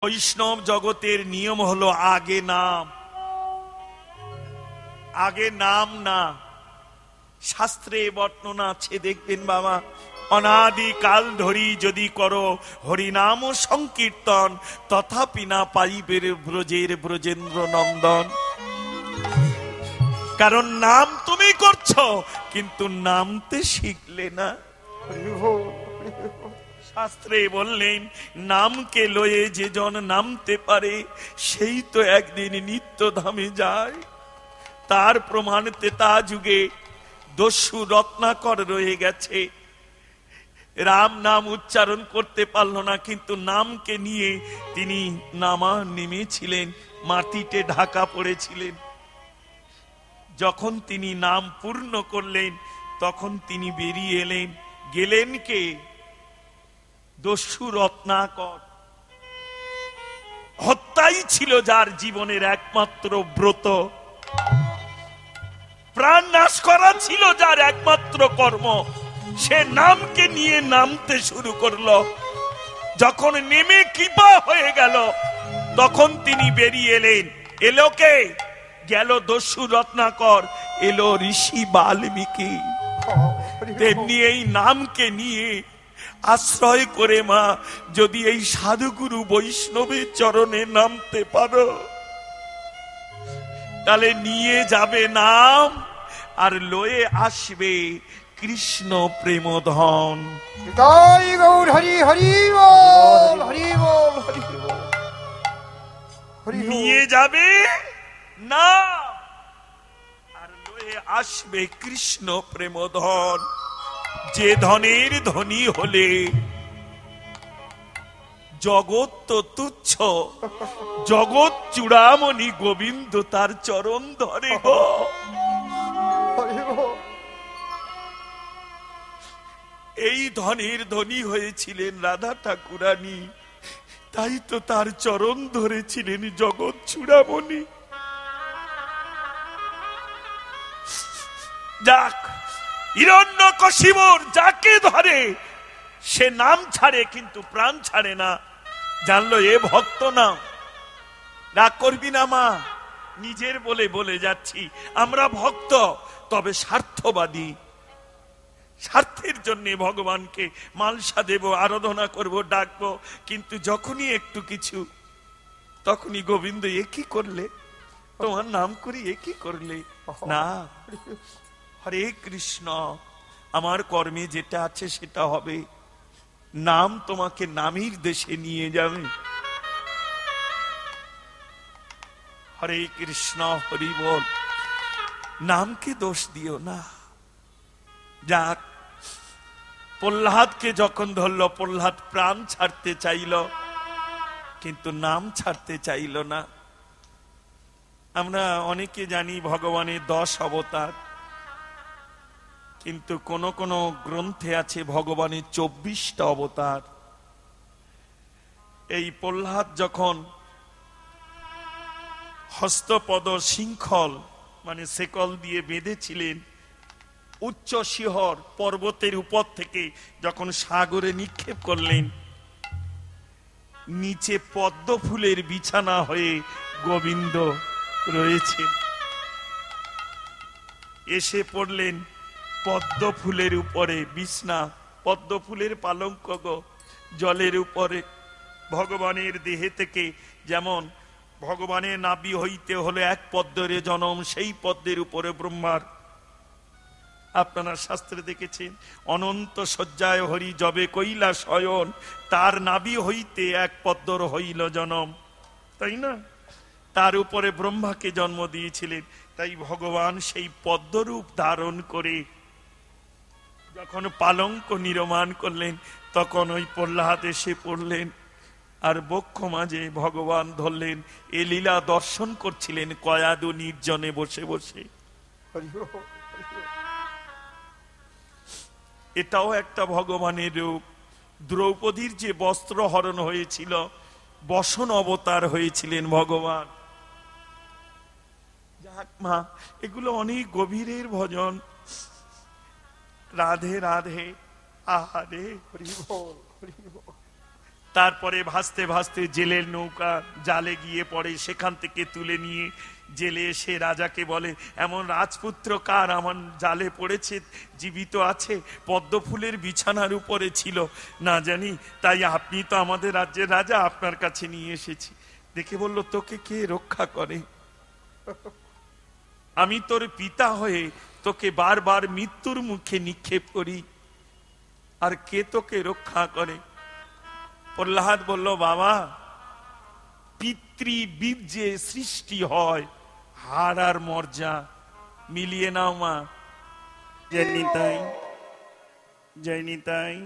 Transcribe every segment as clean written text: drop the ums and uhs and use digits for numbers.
বৈষ্ণব জগতের নিয়ম হলো আগে নাম, আগে নাম না। শাস্ত্রে বর্ণনা আছে, দেখবেন বাবা, অনাদি কাল ধরি যদি করো হরিনাম সংকীর্তন, তথাপি না পাইবে ব্রজের ব্রজেন্দ্র নন্দন। কারণ নাম তুমি করছো, কিন্তু নামতে শিখলে না। শাস্ত্রে বললেন, নামকে লয়ে যে জন নামতে পারে, সেই তো একদিন নিত্য ধামে যায়। তার প্রমাণ ত্রেতা যুগে দস্যু রত্নাকর রয়ে গেছে। রাম নাম উচ্চারণ করতে পারল না, কিন্তু নামকে নিয়ে তিনি নামা নেমেছিলেন, মাটিতে ঢাকা পড়েছিলেন। যখন তিনি নাম পূর্ণ করলেন, তখন তিনি বেরিয়ে এলেন। গেলেন কে? দস্যু রত্নাকর। হত্যাই ছিল যার জীবনের একমাত্র ব্রত, প্রাণ নাশ করা ছিল যার একমাত্র কর্ম। সে নামকে নিয়ে নামতে শুরু করলো। যখন নেমে কৃপা হয়ে গেল, তখন তিনি বেরিয়ে এলেন। এলো কে? গেল দস্যু রত্নাকর, এলো ঋষি বাল্মীকি। তেমনি এই নামকে নিয়ে আশ্রয় করে মা, যদি এই সাধুগুরু বৈষ্ণবের চরণে নামতে পারো, তাহলে নিয়ে যাবে নাম, আর লয়ে আসবে কৃষ্ণ প্রেমধন। জয় গৌর হরি হরি বল, হরি বল, হরি বল। নিয়ে যাবে নাম, আর লয়ে আসবে কৃষ্ণ প্রেমধন। যে ধনের ধনী হলে জগৎ তো তুচ্ছ, জগৎ চূড়ামণি গোবিন্দ তার চরণ ধরে গো। এই ধনের ধনী হয়েছিলেন রাধা ঠাকুরানী, তাই তো তার চরণ ধরেছিলেন জগৎ চূড়ামণি। যাক, হিরণ্যকশিপুর যাকে ধরে সে নাম ছাড়ে, কিন্তু প্রাণ ছাড়ে না। জানলো এ ভক্ত না। রাগ করবি না মা, নিজের বলে বলে যাচ্ছি। আমরা ভক্ত, তবে স্বার্থবাদী। স্বার্থের জন্য ভগবানকে মালসা দেব, আরাধনা করব, ডাকবো, কিন্তু যখনই একটু কিছু, তখনই গোবিন্দ এ কি করলে, তোমার নাম করি এ কি করলে। না, হরে কৃষ্ণ, আমার কর্মে যেটা আছে সেটা হবে। নাম তোমাকে নামের দেশে নিয়ে যাবে। হরে কৃষ্ণ, হরি বল। নামকে দোষ দিও না। যাক, প্রহ্লাদকে যখন ধরল, প্রহ্লাদ প্রাণ ছাড়তে চাইল, কিন্তু নাম ছাড়তে চাইল না। আমরা অনেকে জানি ভগবানের 10 অবতার, কিন্তু কোন কোন গ্রন্থে আছে ভগবানের 24টা অবতার। এই প্রহ্লাদ যখন হস্তপদ শৃঙ্খল মানে শেকল দিয়ে বেঁধেছিলেন, উচ্চ শিহর পর্বতের উপর থেকে যখন সাগরে নিক্ষেপ করলেন, নিচে পদ্ম ফুলের বিছানা হয়ে গোবিন্দ রয়েছেন। এসে পড়লেন পদ্ম ফুলের উপরে বিছনা, পদ্ম ফুলের পালঙ্ক গো, জলের উপরে। ভগবানের দেহে থেকে যেমন ভগবানের নাভি হইতে হলে এক পদ্মের জনম, সেই পদ্মের উপরে ব্রহ্মার। আপনারা শাস্ত্রে দেখেছেন, অনন্ত শয্যায় হরি যবে কইলা শয়ন, তার নাভি হইতে এক পদ্মর হইল জনম, তাই না? তার উপরে ব্রহ্মাকে জন্ম দিয়েছিলেন। তাই ভগবান সেই পদ্মরূপ ধারণ করে যখন পালঙ্ক নির্মাণ করলেন, তখন ওই প্রহ্লাদ এসে পড়লেন, আর বক্ষ মাঝে ভগবান ধরলেন। এ লীলা দর্শন করছিলেন কয়াদু নির্জনে বসে বসে। এটাও একটা ভগবানের রূপ। দ্রৌপদীর যে বস্ত্র হরণ হয়েছিল, বসন অবতার হয়েছিলেন ভগবান। যাক মা, এগুলো অনেক গভীরের ভজন। রাধে রাধে, আহারে হরি বল, হরি বল। তারপরে ভাসতে ভাসতে জেলের নৌকা জালে গিয়ে পড়ে, সেখান থেকে তুলে নিয়ে জেলে এসে রাজাকে বলে, এমন রাজপুত্র কার আমার জালে পড়েছে, জীবিত আছে, পদ্ম ফুলের বিছানার উপরে ছিল, না জানি, তাই আপনি তো আমাদের রাজ্যের রাজা, আপনার কাছে নিয়ে এসেছি। দেখে বলল, তোকে কে রক্ষা করে? আমি তোর পিতা হয়ে তোকে বারবার মৃত্যুর মুখে নিক্ষেপ করি, আর কে তোকে রক্ষা করে? প্রহ্লাদ বলল, বাবা, পিতৃবীর্যে সৃষ্টি হয়, হার আর মর্যা মিলিয়ে নাও মা। জয় নিতাই, জয় নিতাই,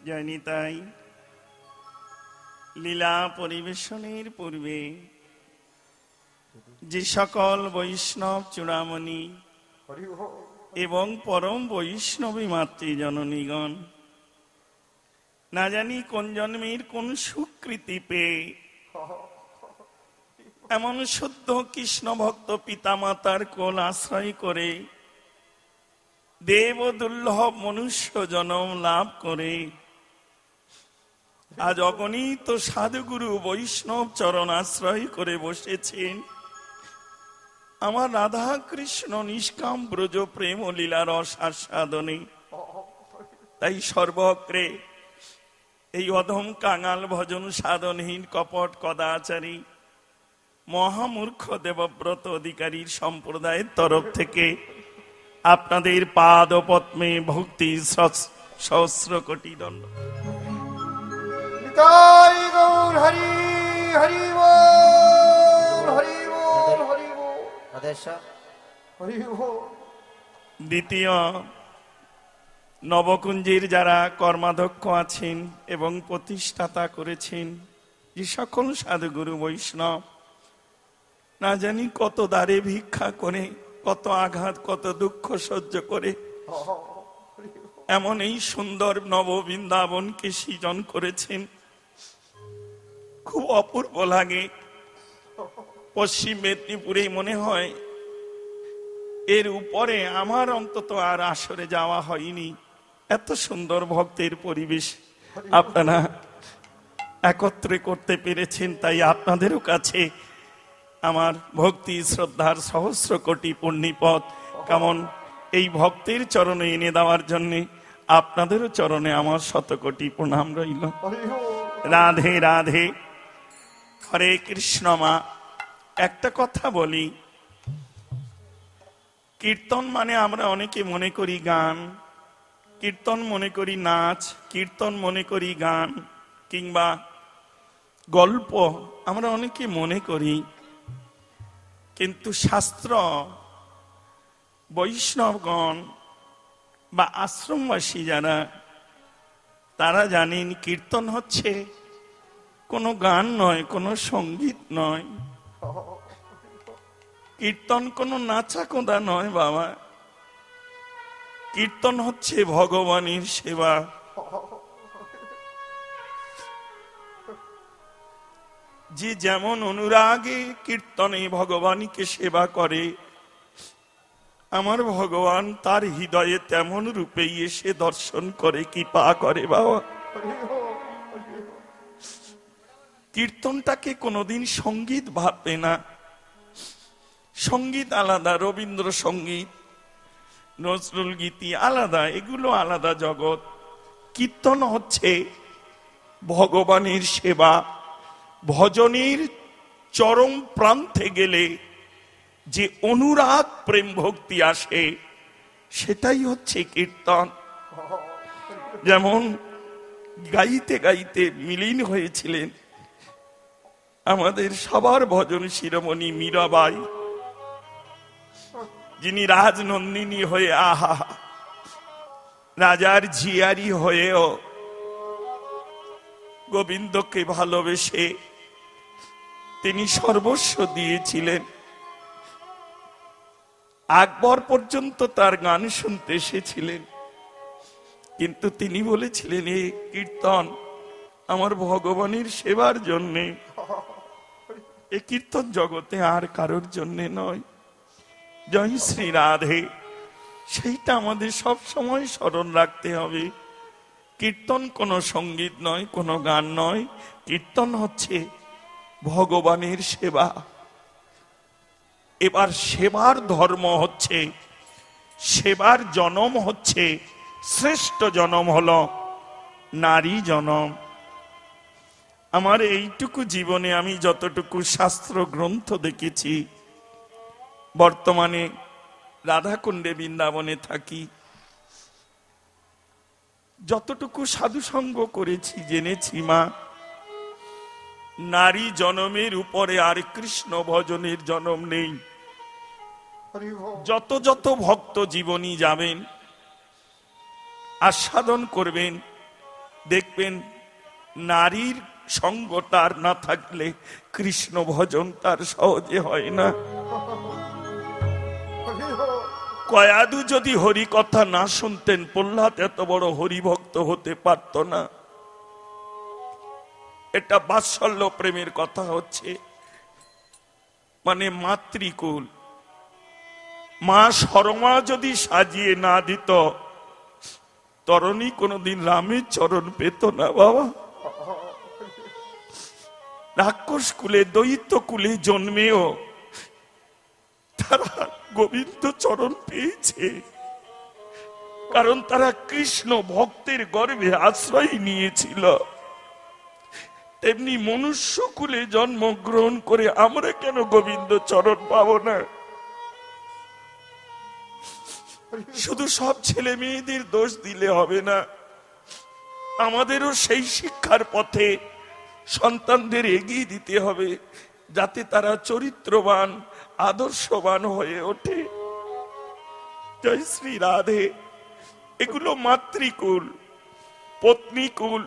জয় নিতাই। লীলা পরিবেশনের পূর্বে যে সকল বৈষ্ণব চূড়ামণি এবং পরম বৈষ্ণবী মাতৃজননীগণ না জানি কোন জন্মের কোন সুকৃতি পেয়ে এমন শুদ্ধ কৃষ্ণ ভক্ত পিতামাতার কোল আশ্রয় করে দেব দুর্লভ মনুষ্য জন্ম লাভ করে আজ অগণিত সাধুগুরু বৈষ্ণব চরণ আশ্রয় করে বসেছেন, আমার রাধা কৃষ্ণ নিষ্কাম ব্রজ প্রেম ও লীলা রস আস্বাদনে। তাই সর্বক্রে এই অধম কাঙাল ভজন সাধনহীন কপট কদাচারী মহামূর্খ দেবব্রত অধিকারীর সম্প্রদায়ের তরফ থেকে আপনাদের পাদ পদ্মে ভক্তি সহস্র কোটি দণ্ড। নিতাই গৌর হরি হরি বল, হরি বল, হরি বল, হরি বল। দ্বিতীয়, নবকুঞ্জের যারা কর্মাধ্যক্ষ আছেন এবং প্রতিষ্ঠাতা করেছেন, যে সকল সাধুগুরু বৈষ্ণব না জানি কত দ্বারে ভিক্ষা করে, কত আঘাত, কত দুঃখ সহ্য করে এমন এই সুন্দর নব বৃন্দাবনকে সৃজন করেছেন, খুব অপূর্ব লাগে। পশ্চিম মেদিনীপুরে মনে হয় এর উপরে আমার অন্তত আর আসরে যাওয়া হয়নি, এত সুন্দর ভক্তের পরিবেশ আপনারা একত্রে করতে পেরেছেন। তাই আপনাদেরও কাছে আমার ভক্তি শ্রদ্ধার সহস্র কোটি পুণ্যপদ কেমন এই ভক্তের চরণে এনে দেওয়ার জন্য আপনাদেরও চরণে আমার শতকোটি প্রণাম রইল। রাধে রাধে, হরে কৃষ্ণ। মা, একটা কথা বলি, কীর্তন মানে আমরা অনেকে মনে করি গান, কীর্তন মনে করি নাচ, কীর্তন মনে করি গান কিংবা গল্প, আমরা অনেকে মনে করি। কিন্তু শাস্ত্র, বৈষ্ণবগণ বা আশ্রমবাসী যারা, তারা জানেন কীর্তন হচ্ছে কোনো গান নয়, কোনো সঙ্গীত নয়, কীর্তন কোনো নাচা কোদা নয় বাবা। কীর্তন হচ্ছে ভগবানের সেবা। যে যেমন অনুরাগে কীর্তনে ভগবানকে সেবা করে, আমার ভগবান তার হৃদয়ে তেমন রূপেই এসে দর্শন করে, কৃপা করে বাবা। কীর্তনটাকে কোনোদিন সঙ্গীত ভাববে না। সঙ্গীত আলাদা, রবীন্দ্র সঙ্গীত, নজরুল গীতি আলাদা, এগুলো আলাদা জগৎ। কীর্তন হচ্ছে ভগবানের সেবা। ভজনের চরম প্রান্তে গেলে যে অনুরাগ প্রেম ভক্তি আসে, সেটাই হচ্ছে কীর্তন। যেমন গাইতে গাইতে মিলিন হয়েছিলেন আমাদের সবার ভজন শিরোমণি মীরাবাই, যিনি রাজনন্দিনী হয়ে আহা রাজার ঝিয়ারি হয়েও গোবিন্দকে ভালোবেসে তিনি সর্বস্ব দিয়েছিলেন। আকবর পর্যন্ত তার গান শুনতে এসেছিলেন, কিন্তু তিনি বলেছিলেন এই কীর্তন আমার ভগবানের সেবার জন্যে, এই কীর্তন জগতে আর কারোর জন্যে নয়। জয় শ্রী রাধে। সেইটা আমাদের সব সময় স্মরণ রাখতে হবে। কীর্তন কোনো সঙ্গীত নয়, কোনো গান নয়, কীর্তন হচ্ছে ভগবানের সেবা। এবার সেবার ধর্ম হচ্ছে, সেবার জনম হচ্ছে, শ্রেষ্ঠ জনম হলো নারী জনম। আমার এইটুকু জীবনে আমি যতটুকু শাস্ত্র গ্রন্থ দেখেছি, বর্তমানে রাধাকুণ্ডে বৃন্দাবনে থাকি, যতটুকু সাধুসঙ্গ করেছি, জেনেছি মা, নারী জনমের উপরে আর কৃষ্ণ ভজনের জনম নেই। যত যত ভক্ত জীবনী যাবেন, আস্বাদন করবেন, দেখবেন নারীর সঙ্গ তার না থাকলে কৃষ্ণ ভজন তার সহজে হয় না। কয়াদু যদি হরি কথা না শুনতেন, প্রহ্লাদ এত বড় হরিভক্ত হতে পারত না। এটা বাৎসল্য প্রেমের কথা হচ্ছে, মানে মাতৃকুল। মা শর্মা যদি সাজিয়ে না দিত, তরণী কোনদিন রামের চরণ পেত না বাবা। রাক্ষস কুলে, দৈত্য কুলে জন্মেও তারা গোবিন্দ চরণ পেয়েছে, কারণ তারা কৃষ্ণ ভক্তের গর্ভে আশ্রয় নিয়েছিল। তেমনি মনুষ্য কুলে জন্মগ্রহণ করে আমরা কেন গোবিন্দ চরণ পাবো না? শুধু সব ছেলে মেয়েদের দোষ দিলে হবে না, আমাদেরও সেই শিক্ষার পথে সন্তানদের এগিয়ে দিতে হবে, যাতে তারা চরিত্রবান, আদর্শবান হয়ে ওঠে। জয় শ্রী রাধে। এগুলো মাতৃকুল, পত্নীকুল।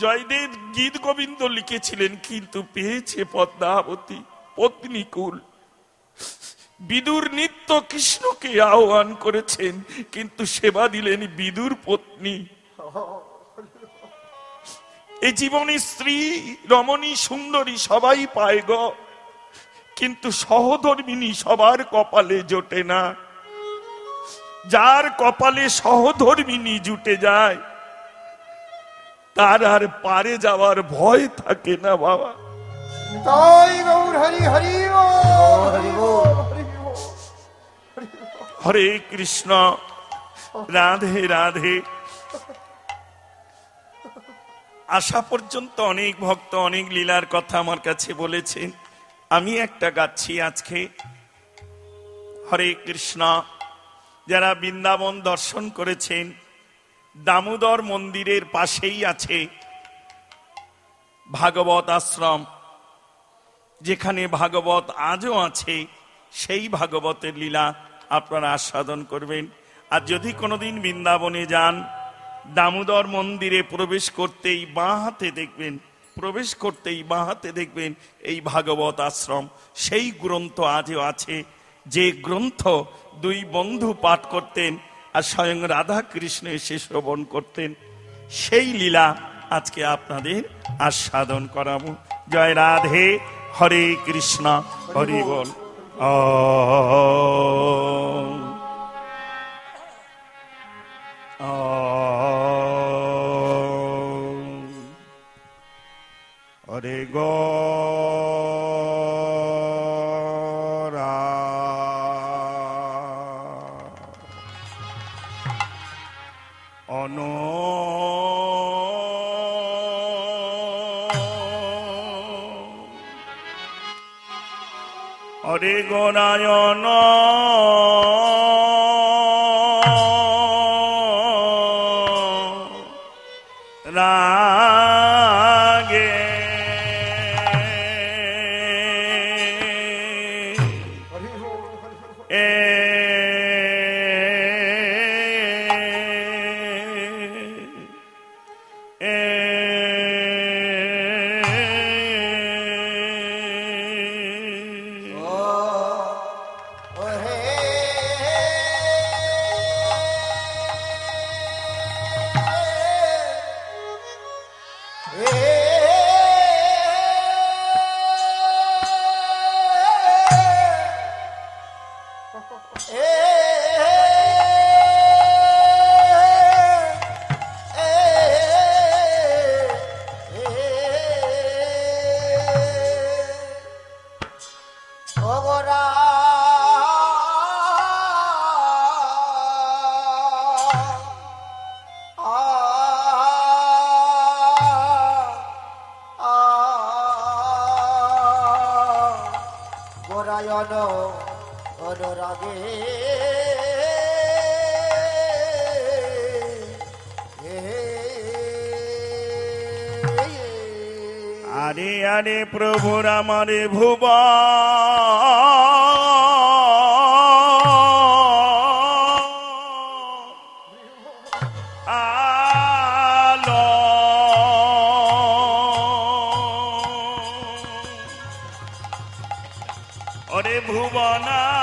জয়দেব গীত গোবিন্দ লিখেছিলেন, কিন্তু পেয়েছে পদ্মাবতী, পত্নীকুল। বিদুর নিত্য কৃষ্ণকে আহ্বান করেছেন, কিন্তু সেবা দিলেন বিদুর পত্নী। এই জীবনে স্ত্রী, রমণী, সুন্দরী সবাই পায় গো, কিন্তু সহধর্মিনী সবার কপালে জোটে না। যার কপালে সহধর্মিনী জুটে যায়, তার আর পারে যাওয়ার ভয় থাকে না বাবা। তাই গৌর হরি হরি বল, হরি বল, হরি বল। হরে কৃষ্ণ, রাধে রাধে। আসা পর্যন্ত অনেক ভক্ত অনেক লীলার কথা আমার কাছে বলেছেন, আমি একটা গাচ্ছি আজকে। হরে কৃষ্ণ। যারা বৃন্দাবন দর্শন করেছেন, দামোদর মন্দিরের পাশেই আছে ভাগবত আশ্রম, যেখানে ভাগবত আজও আছে। সেই ভাগবতের লীলা আপনারা আস্বাদন করবেন। আর যদি কোনোদিন বৃন্দাবনে যান, দামোদর মন্দিরে প্রবেশ করতেই বাঁ হাতে দেখবেন, প্রবেশ করতেই বাঁ হাতে দেখবেন এই ভাগবত আশ্রম। সেই গ্রন্থ আজও আছে, যে গ্রন্থ দুই বন্ধু পাঠ করতেন আর স্বয়ং রাধা কৃষ্ণ এসে শ্রবণ করতেন। সেই লীলা আজকে আপনাদের আস্বাদন করাবো। জয় রাধে। হরে কৃষ্ণ, হরি বল। হরে গৌরা অনো হরে গৌরায়ণ রাগে পরায়ণ অনুরাগে আরে আরে প্রভুর আমারে ভুবা ওরে ভুবনাল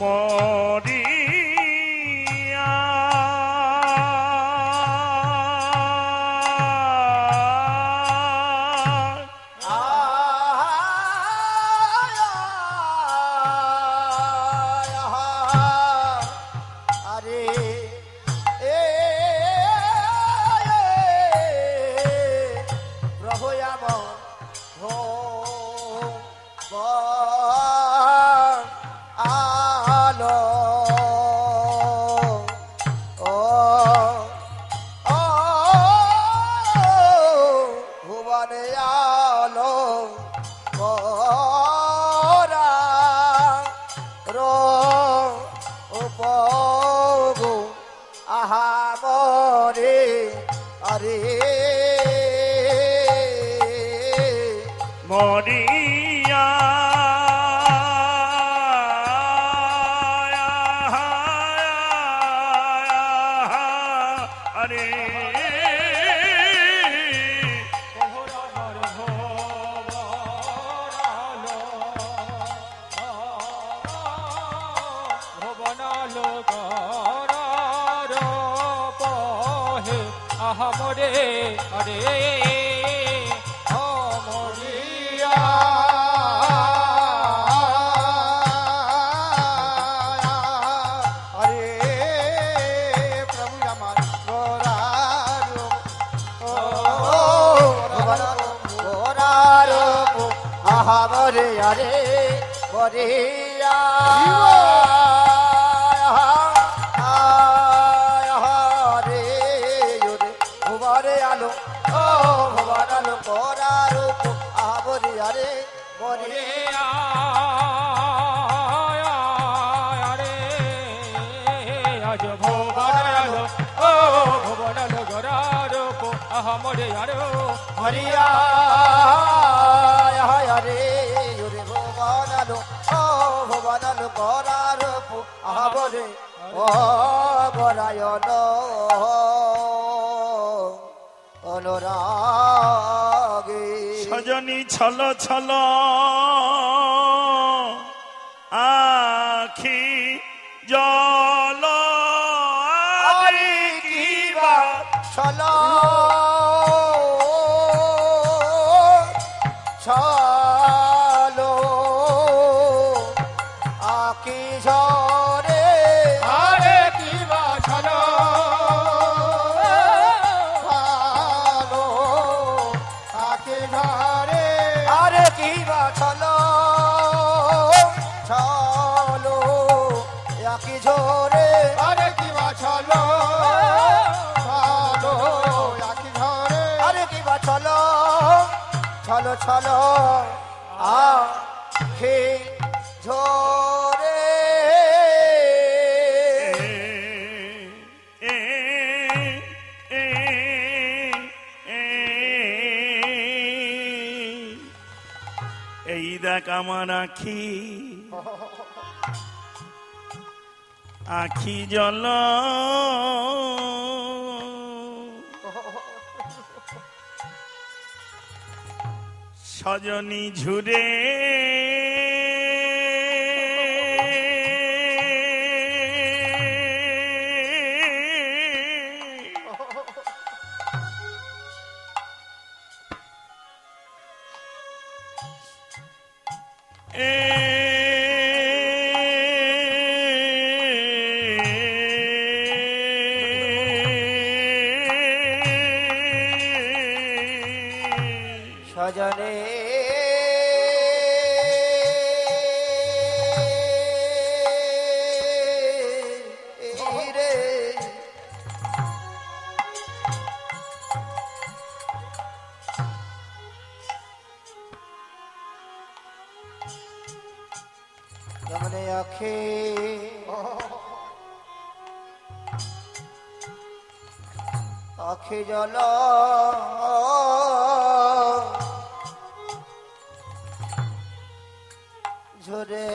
মরিয়া আরে আহামরে আরে আরে আরে বরিয়া আরে ওরে ভুবরে আলো ও ভুবন আলো করার আবরে আরে বরিয়া আরে আজ ভুবন আলো ও ভুবন আলো গরার আহামরে আরে হরিয়া আরে ওরে ভুবন আলো ও ভুবন আলো করার আবরে ও বরায়ন অনুরাগে সজনী ছল ছল আখি জল আরে কি বা ছল ছলো আকি ঝরে আরে কি বা ছলো আঁকি ঝরে আরে কি বা চলো চলো আঁকি ঝরে আরে কি বা চলো চলো চলো আঁকি ঝরে এই দেখ আমার আখি আখি জল সজনী ঝুরে সজনে রে যমনে আখি আখি জল ঝরে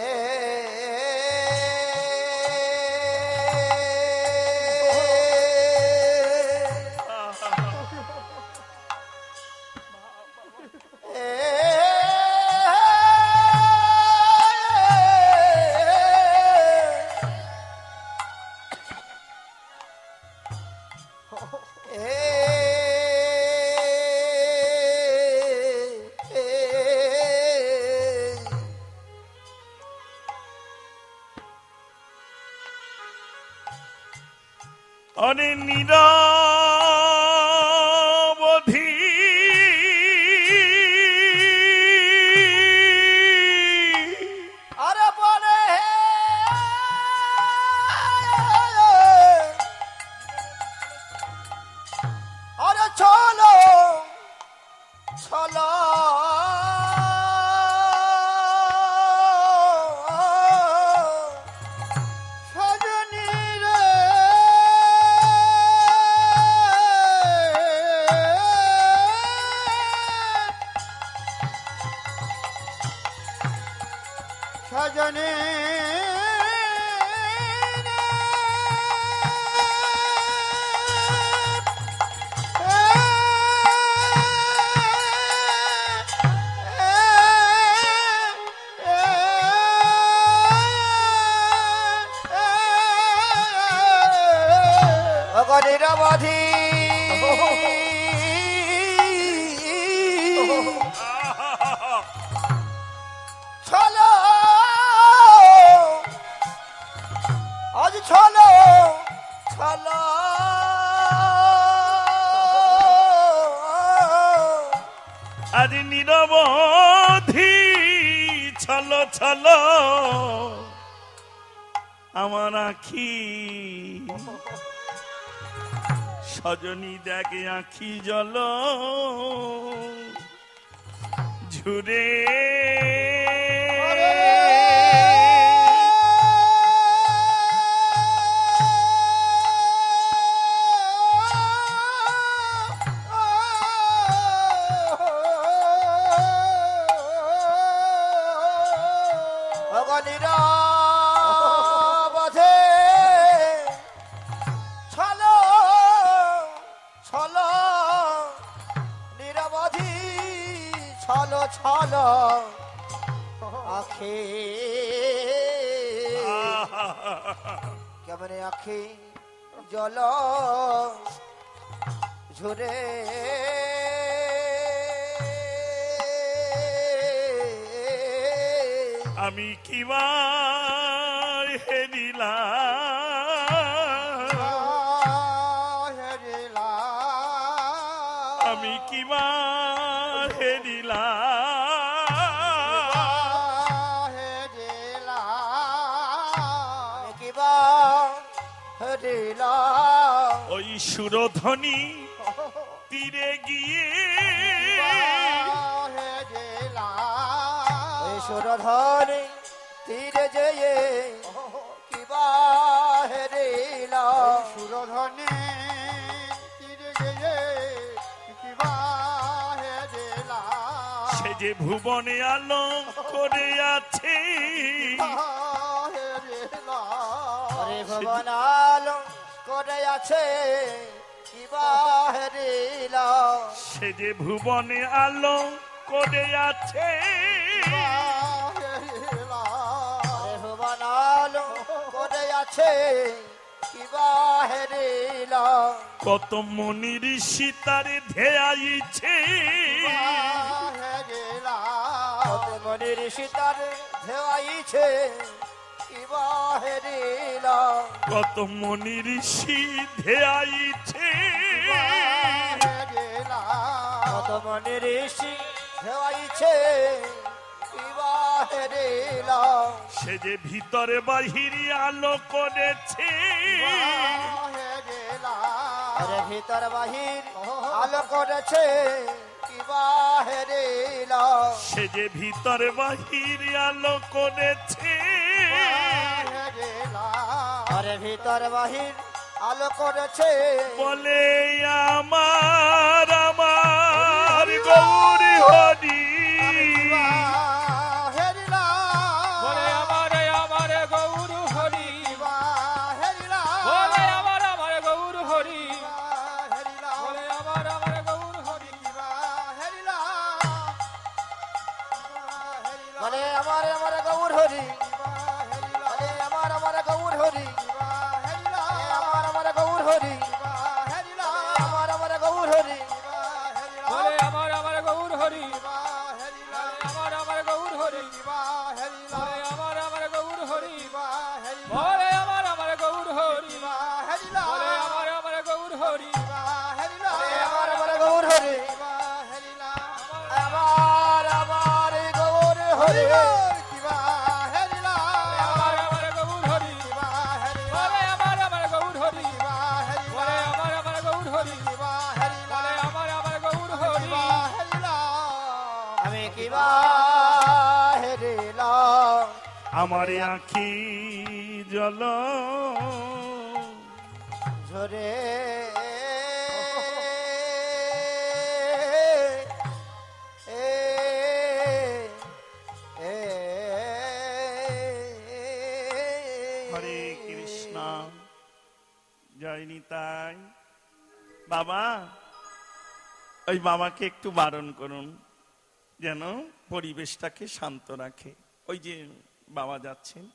অনে নিরবধি আরে বলে আরে চলো চলো সজনী রে সজনী নিরবধি চলো আজ চলো চলো আজ নিরবধি ছলো ছলো আমার আখি সজনী দেখে আখি জল ঝুরে নিরবধি চলো চলো নিরবধি চলো চলো আখি কেমন আখি জল ঝরে আমি কিবার হেরিলাম আমি কিবার হেরিলাম দিলাম ওই সুরধ্বনি তীরে গিয়ে হে দিলাম ওই সুরধনি তীরে যেয়ে কিবা হে দিলাম সুরধনি তীরে যেয়ে কিবা হে দিলাম সে যে ভুবনে আলো করে আছে ভুবন আলো করে আছে কিবা হে দিলাম সে যে ভুবনে আলো করে আছে ভুবন আলো করে আছে কিবা হে দিলাম কত মুনি ঋষি তারে ধেয়াইছে কত মনি ঋষি তারে ধেয়াইছে কিবা হে দিলাম কত মুনি ঋষি ধেয়াইছে কত মনি ঋষি ধেয়াইছে কিবা হে দিলাম সে যে ভিতরে বাহিরে আলো করেছে আরে ভিতর বাহির আলো করেছে কিবা হে দিলাম সে যে ভিতরে বাহিরে আলো করেছে আরে ভিতর বাহির আলো করেছে বলে আমার আমার গৌরী হরি বলে আমার গৌর হরি বলে আমার গৌর হরি বলে আমার গৌর হরি বলে আমার গৌর হরি বলে আমার গৌর হরি আমার গৌর হরি আমার গৌর হরি বলে আমার গৌর হরি আমার গৌর হরি বলে আমার গৌর হরি বলে আমার গৌর হরি বলে আমার গৌর হরি আমার গৌর হরি আমার গৌর হরি আমার গৌর হরি বলে আমার গৌর হরি বলে আমার গৌর হরি বলে আমার গৌর হরি আমি কিবা হেরিলাম আমার আখি জল ঝরে হরে কৃষ্ণ জয় নিতাই। বাবা, ওই বাবাকে একটু বারণ করুন যেন পরিবেশটাকে শান্ত রাখে। ওই যে বাবা যাচ্ছেন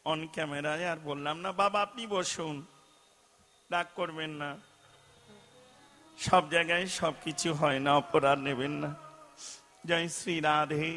অন ক্যামেরায়, আর বললাম না বাবা আপনি বসুন, রাগ করবেন না, সব জায়গায় সবকিছু হয় না, অপরাধ নেবেন না। জয় শ্রী রাধে।